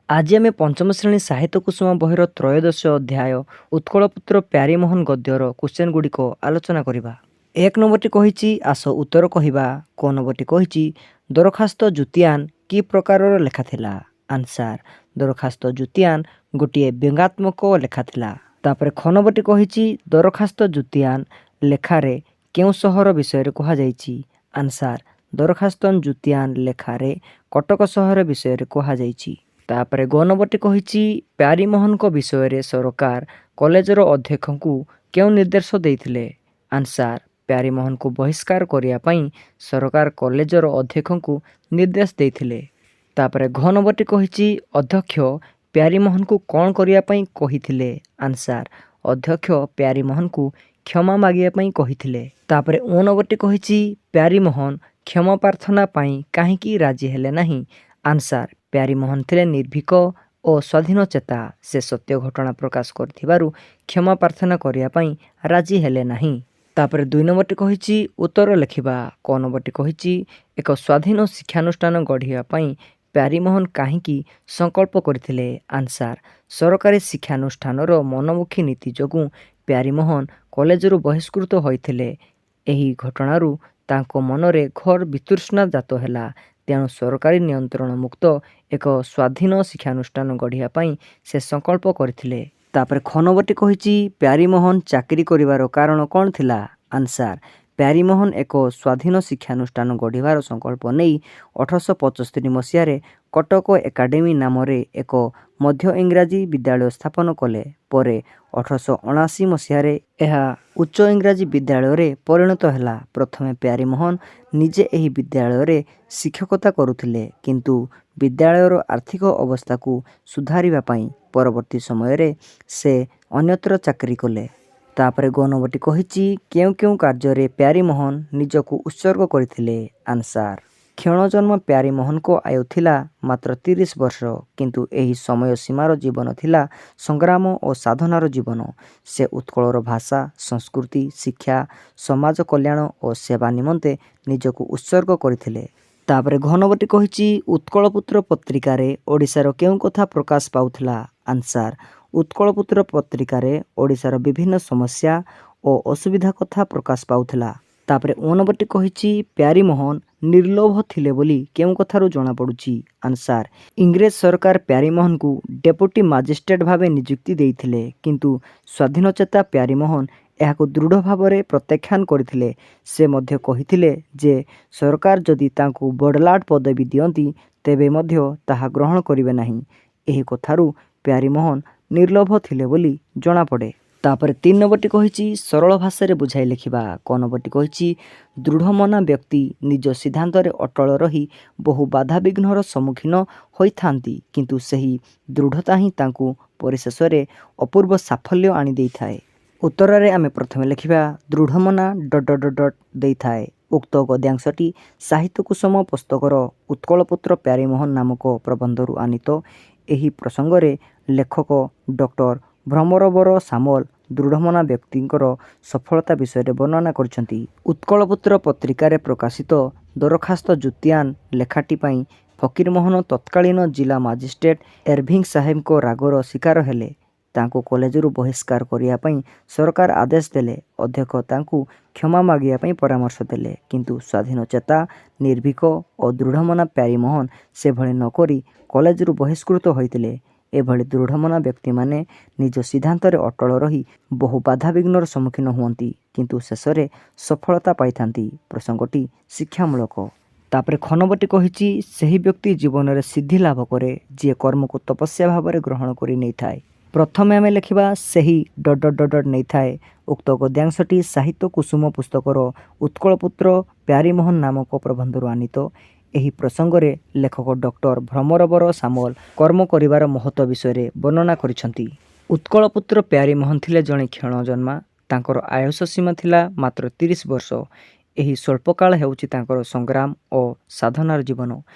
ଆଜି ଆମେ ପଞ୍ଚମ ଶ୍ରେଣୀ ସାହିତ୍ୟ କୁସୁମ ବହିର ତ୍ରୟୋଦଶ ଅଧ୍ୟାୟ ଉତ୍କଳପୁତ୍ର ପ୍ୟାରୀମୋହନ ଗଦ୍ୟର କ୍ୱେଶ୍ଚନ୍ ଗୁଡ଼ିକ ଆଲୋଚନା କରିବା। 1 ନମ୍ବରଟି କହିଛି ଆସ ଉତ୍ତର କହିବା। କ ନମ୍ବରଟି କହିଛି ଦରଖାସ୍ତ ଜୁତିଆନ କି ପ୍ରକାରର ଲେଖା ଥିଲା? ଆନ୍ସାର, ଦରଖାସ୍ତ ଜୁତିଆନ ଗୋଟିଏ ବ୍ୟଙ୍ଗାତ୍ମକ ଲେଖା ଥିଲା। ତାପରେ ଖ ନମ୍ବରଟି କହିଛି ଦରଖାସ୍ତ ଜୁତିଆନ ଲେଖାରେ କେଉଁ ସହର ବିଷୟରେ କୁହାଯାଇଛି? ଆନ୍ସାର, ଦରଖାସ୍ତ ଜୁତିଆନ ଲେଖାରେ କଟକ ସହର ବିଷୟରେ କୁହାଯାଇଛି। ତାପରେ ଗ ନମ୍ବରଟି କହିଛି ପ୍ୟାରୀମୋହନଙ୍କ ବିଷୟରେ ସରକାର କଲେଜର ଅଧ୍ୟକ୍ଷଙ୍କୁ କେଉଁ ନିର୍ଦ୍ଦେଶ ଦେଇଥିଲେ? ଆନ୍ସାର, ପ୍ୟାରୀମୋହନଙ୍କୁ ବହିଷ୍କାର କରିବା ପାଇଁ ସରକାର କଲେଜର ଅଧ୍ୟକ୍ଷଙ୍କୁ ନିର୍ଦ୍ଦେଶ ଦେଇଥିଲେ। ତାପରେ ଘ ନମ୍ବରଟି କହିଛି ଅଧ୍ୟକ୍ଷ ପ୍ୟାରୀମୋହନଙ୍କୁ କ'ଣ କରିବା ପାଇଁ କହିଥିଲେ? ଆନ୍ସାର, ଅଧ୍ୟକ୍ଷ ପ୍ୟାରୀମୋହନଙ୍କୁ କ୍ଷମା ମାଗିବା ପାଇଁ କହିଥିଲେ। ତାପରେ ଓ ନମ୍ବରଟି କହିଛି ପ୍ୟାରୀମୋହନ କ୍ଷମା ପ୍ରାର୍ଥନା ପାଇଁ କାହିଁକି ରାଜି ହେଲେ ନାହିଁ? ଆନ୍ସାର, ପ୍ୟାରୀମୋହନ ଥିଲେ ନିର୍ଭୀକ ଓ ସ୍ୱାଧୀନଚେତା। ସେ ସତ୍ୟ ଘଟଣା ପ୍ରକାଶ କରିଥିବାରୁ କ୍ଷମା ପ୍ରାର୍ଥନା କରିବା ପାଇଁ ରାଜି ହେଲେ ନାହିଁ। ତାପରେ 2 ନମ୍ବରଟି କହିଛି ଉତ୍ତର ଲେଖିବା। କ ନମ୍ବରଟି କହିଛି ଏକ ସ୍ୱାଧୀନ ଶିକ୍ଷାନୁଷ୍ଠାନ ଗଢ଼ିବା ପାଇଁ ପ୍ୟାରୀମୋହନ କାହିଁକି ସଂକଳ୍ପ କରିଥିଲେ? ଆନ୍ସାର, ସରକାରୀ ଶିକ୍ଷାନୁଷ୍ଠାନର ମନମୁଖୀ ନୀତି ଯୋଗୁଁ ପ୍ୟାରୀମୋହନ କଲେଜରୁ ବହିଷ୍କୃତ ହୋଇଥିଲେ। ଏହି ଘଟଣାରୁ ତାଙ୍କ ମନରେ ଘୋର ବିତୃଷ୍ଣା ଜାତ ହେଲା। ତେଣୁ ସରକାରୀ ନିୟନ୍ତ୍ରଣ ମୁକ୍ତ ଏକ ସ୍ୱାଧୀନ ଶିକ୍ଷାନୁଷ୍ଠାନ ଗଢ଼ିବା ପାଇଁ ସେ ସଂକଳ୍ପ କରିଥିଲେ। ତାପରେ ଖ ନମ୍ବରଟି କହିଛି ପ୍ୟାରୀମୋହନ ଚାକିରି କରିବାର କାରଣ କ'ଣ ଥିଲା? ଆନ୍ସାର, ପ୍ୟାରୀମୋହନ ଏକ ସ୍ୱାଧୀନ ଶିକ୍ଷାନୁଷ୍ଠାନ ଗଢ଼ିବାର ସଂକଳ୍ପ ନେଇ 1875 ମସିହାରେ କଟକ ଏକାଡେମୀ ନାମରେ ଏକ ମଧ୍ୟ ଇଂରାଜୀ ବିଦ୍ୟାଳୟ ସ୍ଥାପନ କଲେ। ପରେ 1879 ମସିହାରେ ଏହା ଉଚ୍ଚ ଇଂରାଜୀ ବିଦ୍ୟାଳୟରେ ପରିଣତ ହେଲା। ପ୍ରଥମେ ପ୍ୟାରୀମୋହନ ନିଜେ ଏହି ବିଦ୍ୟାଳୟରେ ଶିକ୍ଷକତା କରୁଥିଲେ, କିନ୍ତୁ ବିଦ୍ୟାଳୟର ଆର୍ଥିକ ଅବସ୍ଥାକୁ ସୁଧାରିବା ପାଇଁ ପରବର୍ତ୍ତୀ ସମୟରେ ସେ ଅନ୍ୟତ୍ର ଚାକିରି କଲେ। ତାପରେ ଗ ନମ୍ବରଟି କହିଛି କେଉଁ କେଉଁ କାର୍ଯ୍ୟରେ ପ୍ୟାରୀମୋହନ ନିଜକୁ ଉତ୍ସର୍ଗ କରିଥିଲେ? ଆନ୍ସାର, କ୍ଷଣଜନ୍ମ ପ୍ୟାରୀମୋହନଙ୍କ ଆୟୁ ଥିଲା ମାତ୍ର 30 ବର୍ଷ, କିନ୍ତୁ ଏହି ସମୟ ସୀମାର ଜୀବନ ଥିଲା ସଂଗ୍ରାମ ଓ ସାଧନାର ଜୀବନ। ସେ ଉତ୍କଳର ଭାଷା, ସଂସ୍କୃତି, ଶିକ୍ଷା, ସମାଜ କଲ୍ୟାଣ ଓ ସେବା ନିମନ୍ତେ ନିଜକୁ ଉତ୍ସର୍ଗ କରିଥିଲେ। ତାପରେ ଘ ନମ୍ବରଟି କହିଛି ଉତ୍କଳପୁତ୍ର ପତ୍ରିକାରେ ଓଡ଼ିଶାର କେଉଁ କଥା ପ୍ରକାଶ ପାଉଥିଲା? ଆନ୍ସାର, ଉତ୍କଳପୁତ୍ର ପତ୍ରିକାରେ ଓଡ଼ିଶାର ବିଭିନ୍ନ ସମସ୍ୟା ଓ ଅସୁବିଧା କଥା ପ୍ରକାଶ ପାଉଥିଲା। ତାପରେ ଓ ନମ୍ବରଟି କହିଛି ପ୍ୟାରୀମୋହନ ନିର୍ଲୋଭ ଥିଲେ ବୋଲି କେଉଁ କଥାରୁ ଜଣାପଡ଼ୁଛି? ଆନ୍ସାର, ଇଂରେଜ ସରକାର ପ୍ୟାରୀମୋହନଙ୍କୁ ଡେପୁଟି ମାଜିଷ୍ଟ୍ରେଟ ଭାବେ ନିଯୁକ୍ତି ଦେଇଥିଲେ, କିନ୍ତୁ ସ୍ୱାଧୀନଚେତା ପ୍ୟାରୀମୋହନ ଏହାକୁ ଦୃଢ଼ ଭାବରେ ପ୍ରତ୍ୟାଖ୍ୟାନ କରିଥିଲେ। ସେ ମଧ୍ୟ କହିଥିଲେ ଯେ ସରକାର ଯଦି ତାଙ୍କୁ ବଡ଼ଲାଟ ପଦବୀ ଦିଅନ୍ତି ତେବେ ମଧ୍ୟ ତାହା ଗ୍ରହଣ କରିବେ ନାହିଁ। ଏହି କଥାରୁ ପ୍ୟାରୀମୋହନ ନିର୍ଲୋଭ ଥିଲେ ବୋଲି ଜଣାପଡ଼େ। ତାପରେ 3 ନମ୍ବରଟି କହିଛି ସରଳ ଭାଷାରେ ବୁଝାଇ ଲେଖିବା। କ ନମ୍ବରଟି କହିଛି ଦୃଢ଼ମନା ବ୍ୟକ୍ତି ନିଜ ସିଦ୍ଧାନ୍ତରେ ଅଟଳ ରହି ବହୁ ବାଧାବିଘ୍ନର ସମ୍ମୁଖୀନ ହୋଇଥାନ୍ତି, କିନ୍ତୁ ସେହି ଦୃଢ଼ତା ହିଁ ତାଙ୍କୁ ପରିଶେଷରେ ଅପୂର୍ବ ସାଫଲ୍ୟ ଆଣିଦେଇଥାଏ। ଉତ୍ତରରେ ଆମେ ପ୍ରଥମେ ଲେଖିବା ଦୃଢ଼ମନା ... ଦେଇଥାଏ। ଉକ୍ତ ଗଦ୍ୟାଂଶଟି ସାହିତ୍ୟ କୁସୁମ ପୁସ୍ତକର ଉତ୍କଳପୁତ୍ର ପ୍ୟାରୀମୋହନ ନାମକ ପ୍ରବନ୍ଧରୁ ଆନିତ। ଏହି ପ୍ରସଙ୍ଗରେ ଲେଖକ ଡକ୍ଟର ଭ୍ରମରବର ସାମଲ ଦୃଢ଼ମନା ବ୍ୟକ୍ତିଙ୍କର ସଫଳତା ବିଷୟରେ ବର୍ଣ୍ଣନା କରିଛନ୍ତି। ଉତ୍କଳପୁତ୍ର ପତ୍ରିକାରେ ପ୍ରକାଶିତ ଦରଖାସ୍ତ ଜୁତିଆନ ଲେଖାଟି ପାଇଁ ଫକୀରମୋହନ ତତ୍କାଳୀନ ଜିଲ୍ଲା ମାଜିଷ୍ଟ୍ରେଟ ଏରଭିଙ୍ଗ ସାହେବଙ୍କ ରାଗର ଶିକାର ହେଲେ। ତାଙ୍କୁ କଲେଜରୁ ବହିଷ୍କାର କରିବା ପାଇଁ ସରକାର ଆଦେଶ ଦେଲେ। ଅଧ୍ୟକ୍ଷ ତାଙ୍କୁ କ୍ଷମା ମାଗିବା ପାଇଁ ପରାମର୍ଶ ଦେଲେ, କିନ୍ତୁ ସ୍ୱାଧୀନଚେତା, ନିର୍ଭୀକ ଓ ଦୃଢ଼ମନା ପ୍ୟାରୀମୋହନ ସେଭଳି ନକରି କଲେଜରୁ ବହିଷ୍କୃତ ହୋଇଥିଲେ। ଏଭଳି ଦୃଢ଼ମନା ବ୍ୟକ୍ତିମାନେ ନିଜ ସିଦ୍ଧାନ୍ତରେ ଅଟଳ ରହି ବହୁ ବାଧାବିଘ୍ନର ସମ୍ମୁଖୀନ ହୁଅନ୍ତି, କିନ୍ତୁ ଶେଷରେ ସଫଳତା ପାଇଥାନ୍ତି। ପ୍ରସଙ୍ଗଟି ଶିକ୍ଷାମୂଳକ। ତାପରେ ଖ ନମ୍ବରଟି କହିଛି ସେହି ବ୍ୟକ୍ତି ଜୀବନରେ ସିଦ୍ଧି ଲାଭ କରେ ଯିଏ କର୍ମକୁ ତପସ୍ୟା ଭାବରେ ଗ୍ରହଣ କରି ନେଇଥାଏ। ପ୍ରଥମେ ଆମେ ଲେଖିବା ସେହି ... ନେଇଥାଏ। ଉକ୍ତ ଗଦ୍ୟାଂଶଟି ସାହିତ୍ୟ କୁସୁମ ପୁସ୍ତକର ଉତ୍କଳପୁତ୍ର ପ୍ୟାରୀମୋହନ ନାମକ ପ୍ରବନ୍ଧରୁ ଆନିତ। ଏହି ପ୍ରସଙ୍ଗରେ ଲେଖକ ଡକ୍ଟର ଭ୍ରମରବର ସାମଲ କର୍ମ କରିବାର ମହତ୍ତ୍ୱ ବିଷୟରେ ବର୍ଣ୍ଣନା କରିଛନ୍ତି। ଉତ୍କଳପୁତ୍ର ପ୍ୟାରୀମୋହନ ଥିଲେ ଜଣେ କ୍ଷଣଜନ୍ମା। ତାଙ୍କର ଆୟୁଷ ସୀମା ଥିଲା ମାତ୍ର 30 ବର୍ଷ। ଏହି ସ୍ୱଳ୍ପକାଳ ହେଉଛି ତାଙ୍କର ସଂଗ୍ରାମ ଓ ସାଧନାର ଜୀବନ।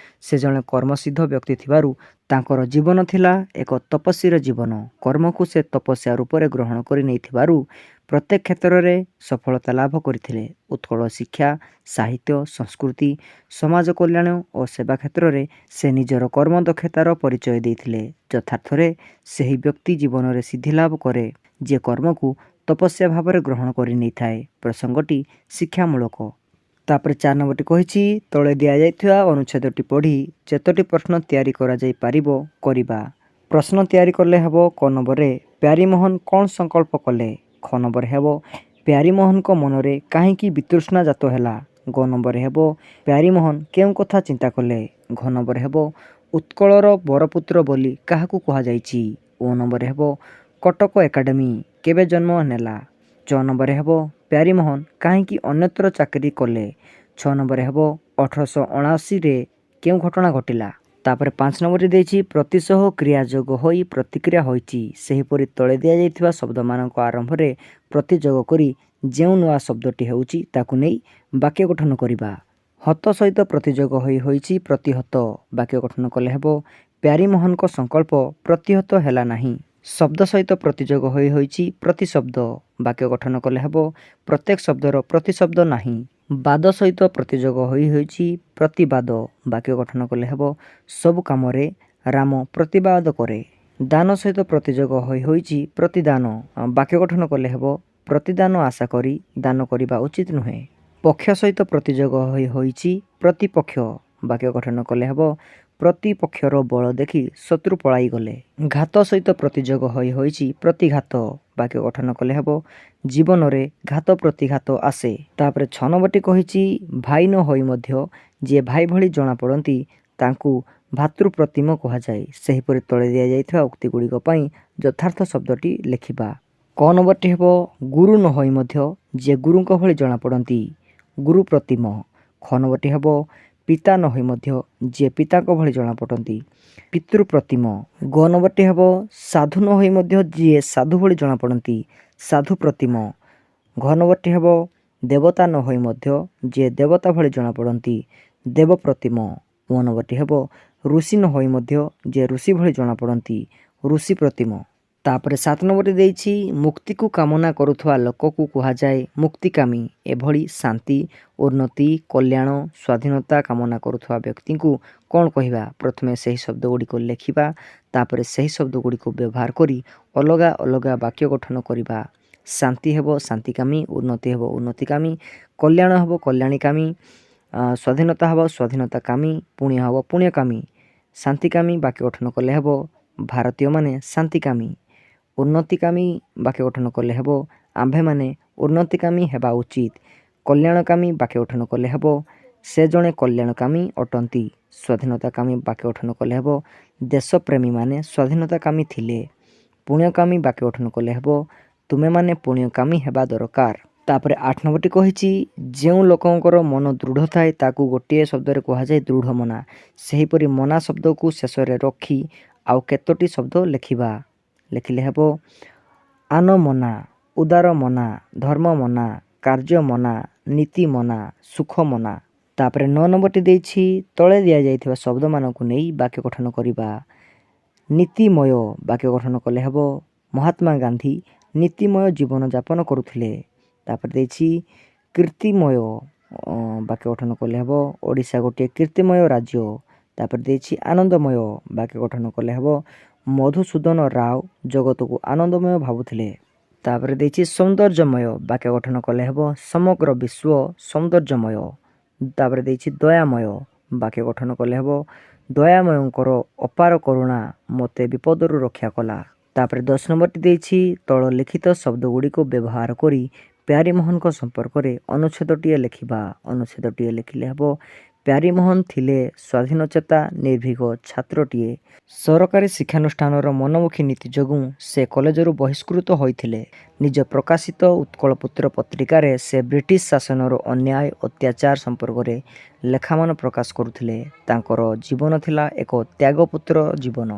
ସେ ଜଣେ କର୍ମସିଦ୍ଧ ବ୍ୟକ୍ତି ଥିବାରୁ ତାଙ୍କର ଜୀବନ ଥିଲା ଏକ ତପସ୍ୱୀର ଜୀବନ। କର୍ମକୁ ସେ ତପସ୍ୟା ରୂପରେ ଗ୍ରହଣ କରି ନେଇଥିବାରୁ ପ୍ରତ୍ୟେକ କ୍ଷେତ୍ରରେ ସଫଳତା ଲାଭ କରିଥିଲେ। ଉତ୍କଳ ଶିକ୍ଷା, ସାହିତ୍ୟ, ସଂସ୍କୃତି, ସମାଜ କଲ୍ୟାଣ ଓ ସେବା କ୍ଷେତ୍ରରେ ସେ ନିଜର କର୍ମଦକ୍ଷତାର ପରିଚୟ ଦେଇଥିଲେ। ଯଥାର୍ଥରେ ସେହି ବ୍ୟକ୍ତି ଜୀବନରେ ସିଦ୍ଧି ଲାଭ କରେ ଯିଏ କର୍ମକୁ ତପସ୍ୟା ଭାବରେ ଗ୍ରହଣ କରି ନେଇଥାଏ। ପ୍ରସଙ୍ଗଟି ଶିକ୍ଷାମୂଳକ। ତାପରେ 4 ନମ୍ବରଟି କହିଛି, ତଳେ ଦିଆଯାଇଥିବା ଅନୁଚ୍ଛେଦଟି ପଢ଼ି ଯେତୋଟି ପ୍ରଶ୍ନ ତିଆରି କରାଯାଇପାରିବ କରିବା। ପ୍ରଶ୍ନ ତିଆରି କଲେ ହେବ କ ନମ୍ବରରେ ପ୍ୟାରୀମୋହନ କ'ଣ ସଂକଳ୍ପ କଲେ? ଖ ନମ୍ବର ହେବ ପ୍ୟାରୀମୋହନଙ୍କ ମନରେ କାହିଁକି ବିତୃଷ୍ଣା ଜାତ ହେଲା? ଗ ନମ୍ବର ହେବ ପ୍ୟାରୀମୋହନ କେଉଁ କଥା ଚିନ୍ତା କଲେ? ଘ ନମ୍ବର ହେବ ଉତ୍କଳର ବରପୁତ୍ର ବୋଲି କାହାକୁ କୁହାଯାଇଛି? ଓ ନମ୍ବର ହେବ କଟକ ଏକାଡେମୀ କେବେ ଜନ୍ମ ନେଲା? ଚ ନମ୍ବର ହେବ ପ୍ୟାରୀମୋହନ କାହିଁକି ଅନ୍ୟତ୍ର ଚାକିରି କଲେ? 6 ନମ୍ବର ହେବ 1879ରେ କେଉଁ ଘଟଣା ଘଟିଲା? ତାପରେ 5 ନମ୍ବରଟି ଦେଇଛି ପ୍ରତିଶହ କ୍ରିୟାଯୋଗ ହୋଇ ପ୍ରତିକ୍ରିୟା ହୋଇଛି। ସେହିପରି ତଳେ ଦିଆଯାଇଥିବା ଶବ୍ଦମାନଙ୍କ ଆରମ୍ଭରେ ପ୍ରତିଯୋଗ କରି ଯେଉଁ ନୂଆ ଶବ୍ଦଟି ହେଉଛି ତାକୁ ନେଇ ବାକ୍ୟ ଗଠନ କରିବା। ହତ ସହିତ ପ୍ରତିଯୋଗ ହୋଇ ହୋଇଛି ପ୍ରତିହତ। ବାକ୍ୟ ଗଠନ କଲେ ହେବ ପ୍ୟାରୀମୋହନଙ୍କ ସଂକଳ୍ପ ପ୍ରତିହତ ହେଲା ନାହିଁ। ଶବ୍ଦ ସହିତ ପ୍ରତିଯୋଗ ହୋଇ ହୋଇଛି ପ୍ରତିଶବ୍ଦ। ବାକ୍ୟ ଗଠନ କଲେ ହେବ ପ୍ରତ୍ୟେକ ଶବ୍ଦର ପ୍ରତିଶବ୍ଦ ନାହିଁ। ବାଦ ସହିତ ପ୍ରତିଯୋଗ ହୋଇ ହୋଇଛି ପ୍ରତିବାଦ। ବାକ୍ୟ ଗଠନ କଲେ ହେବ ସବୁ କାମରେ ରାମ ପ୍ରତିବାଦ କରେ। ଦାନ ସହିତ ପ୍ରତିଯୋଗ ହୋଇ ହୋଇଛି ପ୍ରତିଦାନ। ବାକ୍ୟ ଗଠନ କଲେ ହେବ ପ୍ରତିଦାନ ଆଶା କରି ଦାନ କରିବା ଉଚିତ ନୁହେଁ। ପକ୍ଷ ସହିତ ପ୍ରତିଯୋଗ ହୋଇ ହୋଇଛି ପ୍ରତିପକ୍ଷ। ବାକ୍ୟ ଗଠନ କଲେ ହେବ ପ୍ରତିପକ୍ଷର ବଳ ଦେଖି ଶତ୍ରୁ ପଳାଇଗଲେ। ଘାତ ସହିତ ପ୍ରତିଯୋଗ ହୋଇ ହୋଇଛି ପ୍ରତିଘାତ। ବାକ୍ୟ ଗଠନ କଲେ ହେବ ଜୀବନରେ ଘାତ ପ୍ରତିଘାତ ଆସେ। ତାପରେ 6 ନମ୍ବରଟି କହିଛି ଭାଇ ନ ହୋଇ ମଧ୍ୟ ଯିଏ ଭାଇ ଭଳି ଜଣାପଡ଼ନ୍ତି ତାଙ୍କୁ ଭାତୃପ୍ରତିମ କୁହାଯାଏ। ସେହିପରି ତଳେ ଦିଆଯାଇଥିବା ଉକ୍ତି ଗୁଡ଼ିକ ପାଇଁ ଯଥାର୍ଥ ଶବ୍ଦଟି ଲେଖିବା। କ ନମ୍ବରଟି ହେବ ଗୁରୁ ନ ହୋଇ ମଧ୍ୟ ଯିଏ ଗୁରୁଙ୍କ ଭଳି ଜଣାପଡ଼ନ୍ତି ଗୁରୁପ୍ରତିମ। ଖ ନମ୍ବରଟି ହେବ ପିତା ନ ହୋଇ ମଧ୍ୟ ଯିଏ ପିତାଙ୍କ ଭଳି ଜଣାପଡ଼ନ୍ତି ପିତୃପ୍ରତିମ। ଗ ନମ୍ବରଟି ହେବ ସାଧୁ ନ ହୋଇ ମଧ୍ୟ ଯିଏ ସାଧୁ ଭଳି ଜଣାପଡ଼ନ୍ତି ସାଧୁପ୍ରତିମ। ଘ ନମ୍ବରଟି ହେବ ଦେବତା ନ ହୋଇ ମଧ୍ୟ ଯିଏ ଦେବତା ଭଳି ଜଣାପଡ଼ନ୍ତି ଦେବପ୍ରତିମ। ମ ନମ୍ବରଟି ହେବ ଋଷି ନ ହୋଇ ମଧ୍ୟ ଯିଏ ଋଷି ଭଳି ଜଣାପଡ଼ନ୍ତି ଋଷିପ୍ରତିମ। ତାପରେ 7 ନମ୍ବରଟି ଦେଇଛି ମୁକ୍ତିକୁ କାମନା କରୁଥିବା ଲୋକକୁ କୁହାଯାଏ ମୁକ୍ତିକାମୀ। ଏଭଳି ଶାନ୍ତି, ଉନ୍ନତି, କଲ୍ୟାଣ, ସ୍ୱାଧୀନତା କାମନା କରୁଥିବା ବ୍ୟକ୍ତିଙ୍କୁ କ'ଣ କହିବା? ପ୍ରଥମେ ସେହି ଶବ୍ଦ ଗୁଡ଼ିକୁ ଲେଖିବା, ତାପରେ ସେହି ଶବ୍ଦ ଗୁଡ଼ିକୁ ବ୍ୟବହାର କରି ଅଲଗା ଅଲଗା ବାକ୍ୟ ଗଠନ କରିବା। ଶାନ୍ତି ହେବ ଶାନ୍ତିକାମୀ, ଉନ୍ନତି ହେବ ଉନ୍ନତିକାମୀ, କଲ୍ୟାଣ ହେବ କଲ୍ୟାଣୀକାମୀ, ସ୍ୱାଧୀନତା ହେବ ସ୍ୱାଧୀନତାକାମୀ, ପୁଣ୍ୟ ହେବ ପୁଣ୍ୟକାମୀ। ଶାନ୍ତିକାମୀ ବାକ୍ୟ ଗଠନ କଲେ ହେବ ଭାରତୀୟମାନେ ଶାନ୍ତିକାମୀ। ଉନ୍ନତିକାମୀ ବାକ୍ୟ ଗଠନ କଲେ ହେବ ଆମ୍ଭେମାନେ ଉନ୍ନତିକାମୀ ହେବା ଉଚିତ। କଲ୍ୟାଣକାମୀ ବାକ୍ୟ ଗଠନ କଲେ ହେବ ସେ ଜଣେ କଲ୍ୟାଣକାମୀ ଅଟନ୍ତି। ସ୍ୱାଧୀନତାକାମୀ ବାକ୍ୟ ଗଠନ କଲେ ହେବ ଦେଶପ୍ରେମୀମାନେ ସ୍ୱାଧୀନତାକାମୀ ଥିଲେ। ପୁଣ୍ୟକାମୀ ବାକ୍ୟ ଗଠନ କଲେ ହେବ ତୁମେମାନେ ପୁଣ୍ୟକାମୀ ହେବା ଦରକାର। ତାପରେ 8 ନମ୍ବରଟି କହିଛି ଯେଉଁ ଲୋକଙ୍କର ମନ ଦୃଢ଼ ଥାଏ ତାକୁ ଗୋଟିଏ ଶବ୍ଦରେ କୁହାଯାଏ ଦୃଢ଼ ମନା। ସେହିପରି ମନା ଶବ୍ଦକୁ ଶେଷରେ ରଖି ଆଉ କେତୋଟି ଶବ୍ଦ ଲେଖିବା। ଲେଖିଲେ ହେବ ଆନମନା, ଉଦାର ମନା, ଧର୍ମ ମନା, କାର୍ଯ୍ୟ ମନା, ନୀତି ମନା, ସୁଖ ମନା। ତାପରେ 9 ନମ୍ବରଟି ଦେଇଛି ତଳେ ଦିଆଯାଇଥିବା ଶବ୍ଦମାନଙ୍କୁ ନେଇ ବାକ୍ୟ ଗଠନ କରିବା। ନୀତିମୟ ବାକ୍ୟ ଗଠନ କଲେ ହେବ ମହାତ୍ମା ଗାନ୍ଧୀ ନୀତିମୟ ଜୀବନଯାପନ କରୁଥିଲେ। ତାପରେ ଦେଇଛି କୀର୍ତ୍ତିମୟ ବାକ୍ୟ ଗଠନ କଲେ ହେବ ଓଡ଼ିଶା ଗୋଟିଏ କୀର୍ତ୍ତିମୟ ରାଜ୍ୟ। ତାପରେ ଦେଇଛି ଆନନ୍ଦମୟ ବାକ୍ୟ ଗଠନ କଲେ ହେବ ମଧୁସୂଦନ ରାଓ ଜଗତକୁ ଆନନ୍ଦମୟ ଭାବୁଥିଲେ। ତାପରେ ଦେଇଛି ସୌନ୍ଦର୍ଯ୍ୟମୟ ବାକ୍ୟ ଗଠନ କଲେ ହେବ ସମଗ୍ର ବିଶ୍ୱ ସୌନ୍ଦର୍ଯ୍ୟମୟ। ତାପରେ ଦେଇଛି ଦୟାମୟ ବାକ୍ୟ ଗଠନ କଲେ ହେବ ଦୟାମୟଙ୍କର ଅପାର କରୁଣା ମୋତେ ବିପଦରୁ ରକ୍ଷା କଲା। ତାପରେ 10 ନମ୍ବରଟି ଦେଇଛି ତଳ ଲିଖିତ ଶବ୍ଦ ଗୁଡ଼ିକୁ ବ୍ୟବହାର କରି ପ୍ୟାରୀମୋହନଙ୍କ ସମ୍ପର୍କରେ ଅନୁଚ୍ଛେଦଟିଏ ଲେଖିବା। ଅନୁଚ୍ଛେଦଟିଏ ଲେଖିଲେ ହେବ ପ୍ୟାରୀମୋହନ ଥିଲେ ସ୍ୱାଧୀନଚେତା ନିର୍ଭୀକ ଛାତ୍ରଟିଏ। ସରକାରୀ ଶିକ୍ଷାନୁଷ୍ଠାନର ମନମୁଖୀ ନୀତି ଯୋଗୁଁ ସେ କଲେଜରୁ ବହିଷ୍କୃତ ହୋଇଥିଲେ। ନିଜ ପ୍ରକାଶିତ ଉତ୍କଳପୁତ୍ର ପତ୍ରିକାରେ ସେ ବ୍ରିଟିଶ ଶାସନର ଅନ୍ୟାୟ ଅତ୍ୟାଚାର ସମ୍ପର୍କରେ ଲେଖାମାନ ପ୍ରକାଶ କରୁଥିଲେ। ତାଙ୍କର ଜୀବନ ଥିଲା ଏକ ତ୍ୟାଗପୁତ୍ର ଜୀବନ।